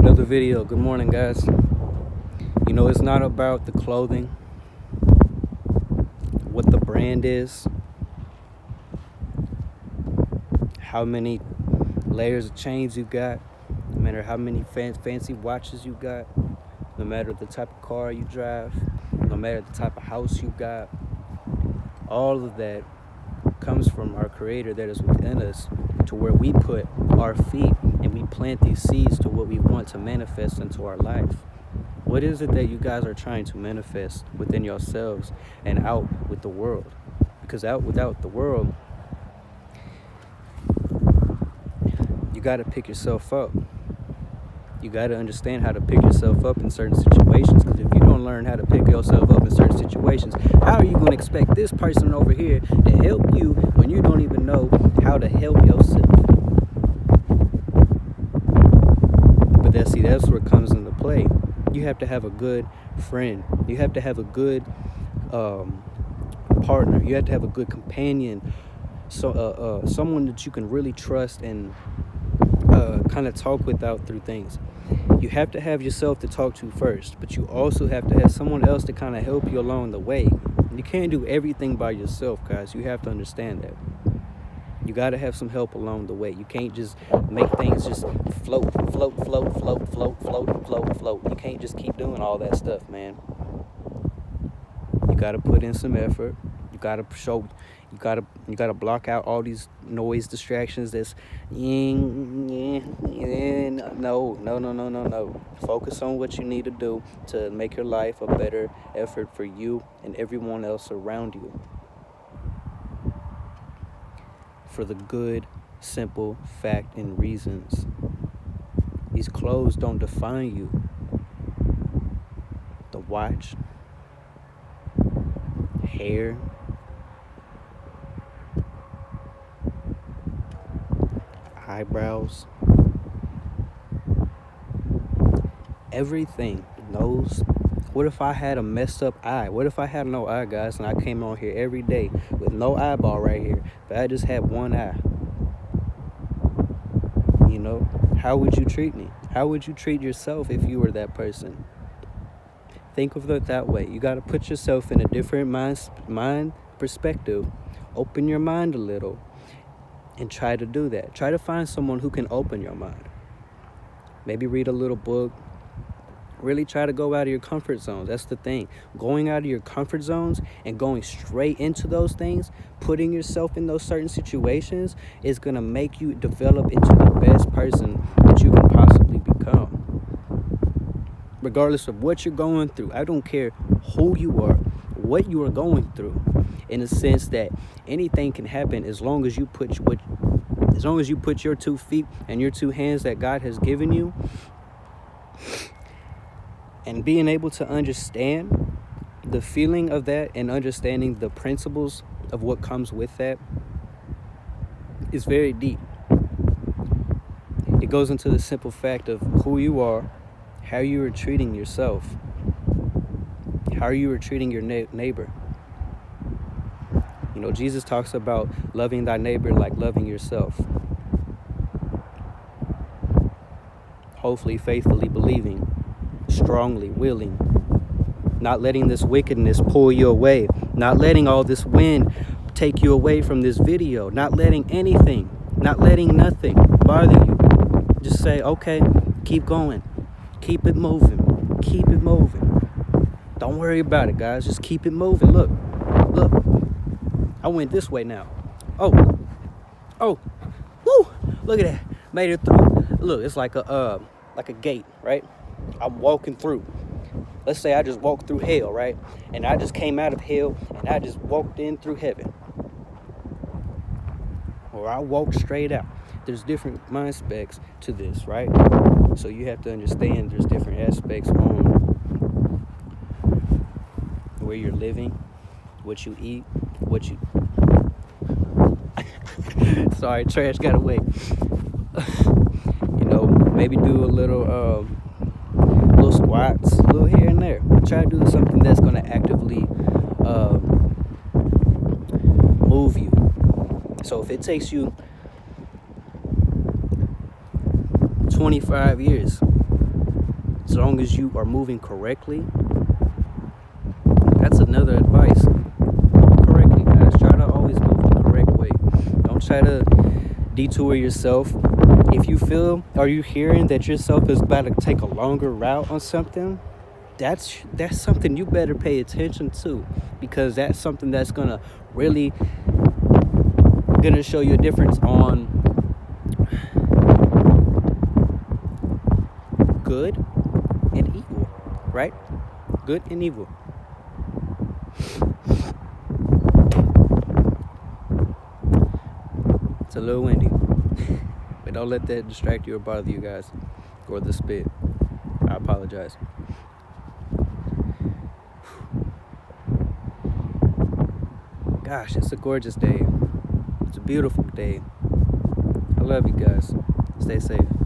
Another video. Good morning, guys. You know, it's not about the clothing, what the brand is, how many layers of chains you got, no matter how many fancy watches you got, no matter the type of car you drive, no matter the type of house you got. All of that comes from our Creator that is within us, to where we put our feet and we plant these seeds to what we want to manifest into our life. What is it that you guys are trying to manifest within yourselves and out with the world? Because without the world, you got to pick yourself up. You got to understand how to pick yourself up in certain situations. Because if you don't learn how to pick yourself up in certain situations, how are you going to expect this person over here to help you when you don't even know how to help yourself? But that's where it comes into play. You have to have a good friend. You have to have a good partner. You have to have a good companion. So someone that you can really trust and kind of talk with out through things. You have to have yourself to talk to first, but you also have to have someone else to kind of help you along the way. You can't do everything by yourself, guys. You have to understand that. You got to have some help along the way. You can't just make things just float. You can't just keep doing all that stuff, man. You got to put in some effort. You got to show. You gotta block out all these noise distractions. No. Focus on what you need to do to make your life a better effort for you and everyone else around you. For the good, simple fact and reasons. These clothes don't define you. The watch, hair, eyebrows, everything. Nose. What if I had a messed up eye? What if I had no eye, guys, and I came on here every day with no eyeball right here, but I just had one eye? You know, how would you treat me? How would you treat yourself if you were that person? Think of it that way. You got to put yourself in a different mind perspective. Open your mind a little. And try to do that. Try to find someone who can open your mind. Maybe read a little book. Really try to go out of your comfort zones. That's the thing. Going out of your comfort zones and going straight into those things, putting yourself in those certain situations, is going to make you develop into the best person that you can possibly become. Regardless of what you're going through. I don't care who you are, what you are going through. In the sense that anything can happen as long as you put your 2 feet and your 2 hands that God has given you, and being able to understand the feeling of that and understanding the principles of what comes with that is very deep. It goes into the simple fact of who you are, how you are treating yourself, how you are treating your neighbor. You know, Jesus talks about loving thy neighbor like loving yourself. Hopefully, faithfully believing, strongly willing, not letting this wickedness pull you away, not letting all this wind take you away from this video, not letting anything, not letting nothing bother you. Just say, okay, keep going, keep it moving. Don't worry about it, guys. Just keep it moving. Look. I went this way now. Oh, woo! Look at that. Made it through. Look, it's like a gate, right? I'm walking through. Let's say I just walked through hell, right? And I just came out of hell and I just walked in through heaven. Or I walked straight out. There's different mind specs to this, right? So you have to understand there's different aspects on where you're living, what you eat, what you... Sorry, trash got away. You know, maybe do a little squats, a little here and there. Try to do something that's going to actively move you. So if it takes you 25 years as long as you are moving correctly. That's another advice. Move correctly, guys. Try to always move the correct way. Don't try to detour yourself. If you feel, or you hearing that yourself is about to take a longer route on something, that's something you better pay attention to, because that's something that's gonna really show you a difference on good and evil, right? Good and evil. It's a little windy, but don't let that distract you or bother you guys, or the spit. I apologize. Gosh, it's a gorgeous day. It's a beautiful day. I love you guys. Stay safe.